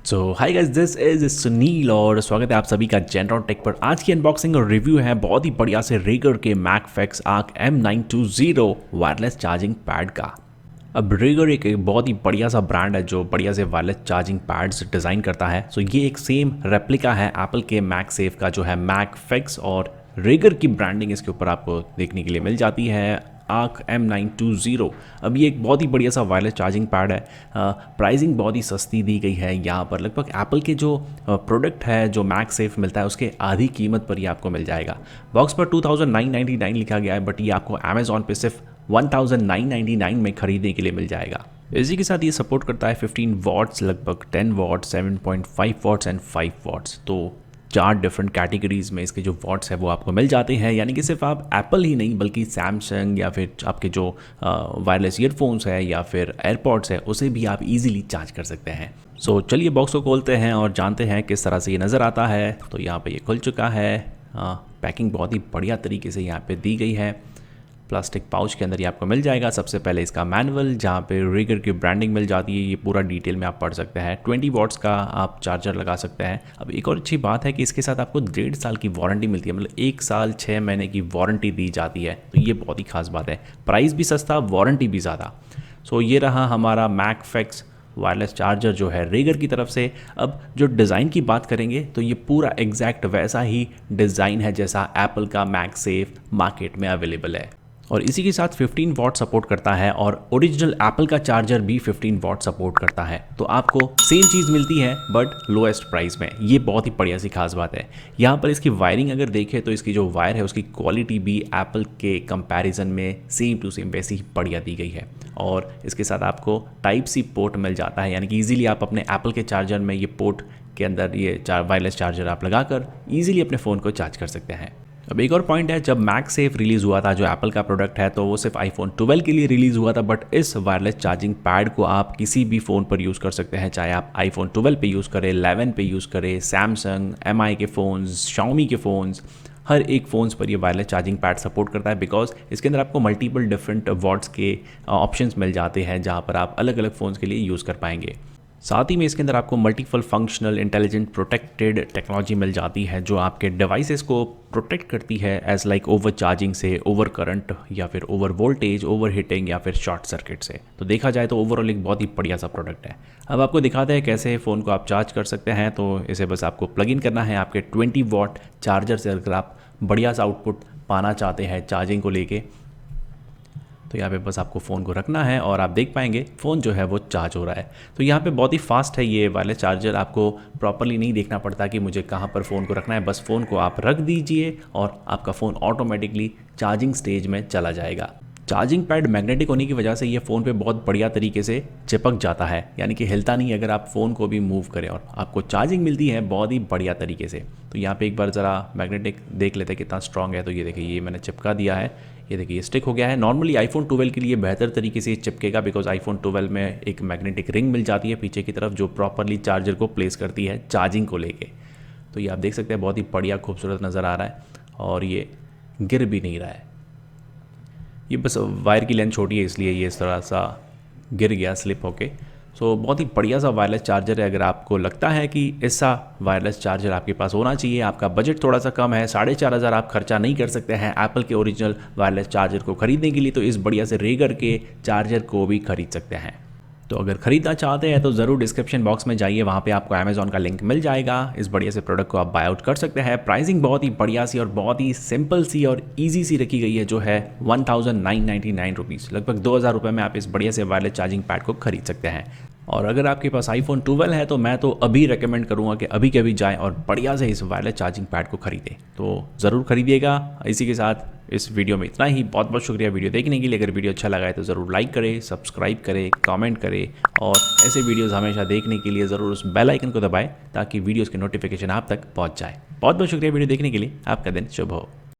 So hi guys, this is Sunil और स्वागत है आप सभी का जनरल टेक पर। आज की अनबॉक्सिंग और रिव्यू है बहुत ही बढ़िया से रेगर के MagFix arc M920 wireless charging pad का। अब रेगर एक बहुत ही बढ़िया सा ब्रांड है जो बढ़िया से वायरलेस चार्जिंग पैड्स डिज़ाइन करता है। सो ये एक सेम रेप्लिका है एप्पल के मैगसेफ का जो है मैगफिक्स, और रेगर की ब्रांडिंग इसके ऊपर आपको देखने के लिए मिल जाती है आर्क M920। अब ये एक बहुत ही बढ़िया सा वायरलेस चार्जिंग पैड है। प्राइसिंग बहुत ही सस्ती दी गई है यहाँ पर। लगभग एप्पल के जो प्रोडक्ट है जो मैगसेफ मिलता है उसके आधी कीमत पर ये आपको मिल जाएगा। बॉक्स पर 2999 लिखा गया है, बट ये आपको अमेजॉन पे सिर्फ 1999 में खरीदने के लिए मिल जाएगा। इसी के साथ ये सपोर्ट करता है 15 वॉट्स, लगभग 10 वॉट्स, 7.5 वॉट्स एंड 5 वॉट्स। तो 4 डिफरेंट कैटेगरीज में इसके जो वॉट्स है वो आपको मिल जाते हैं। यानी कि सिर्फ आप एप्पल ही नहीं बल्कि सैमसंग या फिर आपके जो वायरलेस ईयरफोन्स है या फिर एयरपॉड्स है उसे भी आप इजीली चार्ज कर सकते हैं। सो चलिए बॉक्स को खोलते हैं और जानते हैं किस तरह से ये नज़र आता है। तो यहाँ पे ये खुल चुका है। पैकिंग बहुत ही बढ़िया तरीके से यहाँ पे दी गई है। प्लास्टिक पाउच के अंदर ये आपको मिल जाएगा। सबसे पहले इसका मैनुअल जहाँ पे रेगर की ब्रांडिंग मिल जाती है, ये पूरा डिटेल में आप पढ़ सकते हैं। 20 वॉट्स का आप चार्जर लगा सकते हैं। अब एक और अच्छी बात है कि इसके साथ आपको 1.5 साल की वारंटी मिलती है, मतलब 1 साल 6 महीने की वारंटी दी जाती है। तो ये बहुत ही खास बात है। प्राइस भी सस्ता, वारंटी भी ज़्यादा। सो ये रहा हमारा मैगफिक्स वायरलेस चार्जर जो है रेगर की तरफ से। अब जो डिज़ाइन की बात करेंगे तो ये पूरा एग्जैक्ट वैसा ही डिज़ाइन है जैसा एप्पल का मैगसेफ मार्केट में अवेलेबल है, और इसी के साथ 15 वॉट सपोर्ट करता है, और ओरिजिनल एप्पल का चार्जर भी 15 वॉट सपोर्ट करता है। तो आपको सेम चीज़ मिलती है बट लोएस्ट प्राइस में। ये बहुत ही बढ़िया सी खास बात है। यहाँ पर इसकी वायरिंग अगर देखें तो इसकी जो वायर है उसकी क्वालिटी भी एप्पल के कंपैरिजन में सेम टू सेम वैसी ही बढ़िया दी गई है। और इसके साथ आपको टाइप सी पोर्ट मिल जाता है, यानी कि ईजिली आप अपने एप्पल के चार्जर में ये पोर्ट के अंदर ये वायरलेस चार्जर आप लगाकर ईजिली अपने फ़ोन को चार्ज कर सकते हैं। अब एक और पॉइंट है, जब मैगसेफ रिलीज़ हुआ था जो एप्पल का प्रोडक्ट है तो वो सिर्फ iPhone 12 के लिए रिलीज़ हुआ था, बट इस वायरलेस चार्जिंग पैड को आप किसी भी फ़ोन पर यूज़ कर सकते हैं, चाहे आप iPhone 12 पे यूज़ करें, 11 पे यूज़ करें, सैमसंग MI के फ़ोन्स, Xiaomi के फ़ोन्स, हर एक फ़ोन्स पर ये वायरलेस चार्जिंग पैड सपोर्ट करता है। बिकॉज इसके अंदर आपको मल्टीपल डिफरेंट वॉट्स के ऑप्शंस मिल जाते हैं जहाँ पर आप अलग अलग फ़ोन्स के लिए यूज़ कर पाएंगे। साथ ही में इसके अंदर आपको multiple functional intelligent protected technology मिल जाती है जो आपके डिवाइसेस को प्रोटेक्ट करती है एज लाइक ओवर चार्जिंग से, ओवर करंट या फिर ओवर वोल्टेज, ओवर हीटिंग या फिर शॉर्ट सर्किट से। तो देखा जाए तो ओवरऑल एक बहुत ही बढ़िया सा प्रोडक्ट है। अब आपको दिखाते हैं कैसे फ़ोन को आप चार्ज कर सकते हैं। तो इसे बस आपको प्लग इन करना है आपके 20 वॉट चार्जर से। अगर आप बढ़िया सा आउटपुट पाना चाहते हैं चार्जिंग को लेके तो यहाँ पे बस आपको फ़ोन को रखना है और आप देख पाएंगे फ़ोन जो है वो चार्ज हो रहा है। तो यहाँ पे बहुत ही फास्ट है ये वायरलेस चार्जर। आपको प्रॉपरली नहीं देखना पड़ता कि मुझे कहाँ पर फ़ोन को रखना है, बस फ़ोन को आप रख दीजिए और आपका फ़ोन ऑटोमेटिकली चार्जिंग स्टेज में चला जाएगा। चार्जिंग पैड मैग्नेटिक होने की वजह से ये फ़ोन पे बहुत बढ़िया तरीके से चिपक जाता है, यानी कि हिलता नहीं अगर आप फ़ोन को भी मूव करें, और आपको चार्जिंग मिलती है बहुत ही बढ़िया तरीके से। तो यहाँ पे एक बार ज़रा मैग्नेटिक देख लेते हैं कितना स्ट्रॉन्ग है। तो ये देखिए, ये मैंने चिपका दिया है, ये देखिए ये स्टिक हो गया है। नॉर्मली iPhone 12 के लिए बेहतर तरीके से चिपकेगा बिकॉज iPhone 12 में एक मैग्नेटिक रिंग मिल जाती है पीछे की तरफ जो प्रॉपरली चार्जर को प्लेस करती है चार्जिंग को लेके। तो ये आप देख सकते हैं बहुत ही बढ़िया खूबसूरत नज़र आ रहा है और ये गिर भी नहीं रहा है। ये बस वायर की लेंथ छोटी है इसलिए ये इस तरह सा गिर गया स्लिप होके। सो बहुत ही बढ़िया सा वायरलेस चार्जर है। अगर आपको लगता है कि ऐसा वायरलेस चार्जर आपके पास होना चाहिए, आपका बजट थोड़ा सा कम है, 4,500 आप खर्चा नहीं कर सकते हैं एप्पल के ओरिजिनल वायरलेस चार्जर को खरीदने के लिए, तो इस बढ़िया से रेगर के चार्जर को भी खरीद सकते हैं। तो अगर खरीदना चाहते हैं तो ज़रूर डिस्क्रिप्शन बॉक्स में जाइए, वहाँ पे आपको अमेजॉन का लिंक मिल जाएगा। इस बढ़िया से प्रोडक्ट को आप बाय आउट कर सकते हैं। प्राइसिंग बहुत ही बढ़िया सी और बहुत ही सिंपल सी और इजी सी रखी गई है जो है 1999 रुपीज़। लगभग 2,000 रुपये में आप इस बढ़िया से वायरलेस चार्जिंग पैड को खरीद सकते हैं। और अगर आपके पास iPhone 12 है तो मैं तो अभी रेकमेंड करूँगा कि अभी के अभी जाएँ और बढ़िया से इस वायरलेस चार्जिंग पैड को खरीदें। तो ज़रूर खरीदिएगा। इसी के साथ इस वीडियो में इतना ही। बहुत बहुत शुक्रिया वीडियो देखने के लिए। अगर वीडियो अच्छा लगा है तो ज़रूर लाइक करें, सब्सक्राइब करें, कमेंट करें, और ऐसे वीडियोस हमेशा देखने के लिए ज़रूर उस बेल आइकन को दबाएं ताकि वीडियोस की नोटिफिकेशन आप तक पहुंच जाए। बहुत बहुत शुक्रिया वीडियो देखने के लिए। आपका दिन शुभ हो।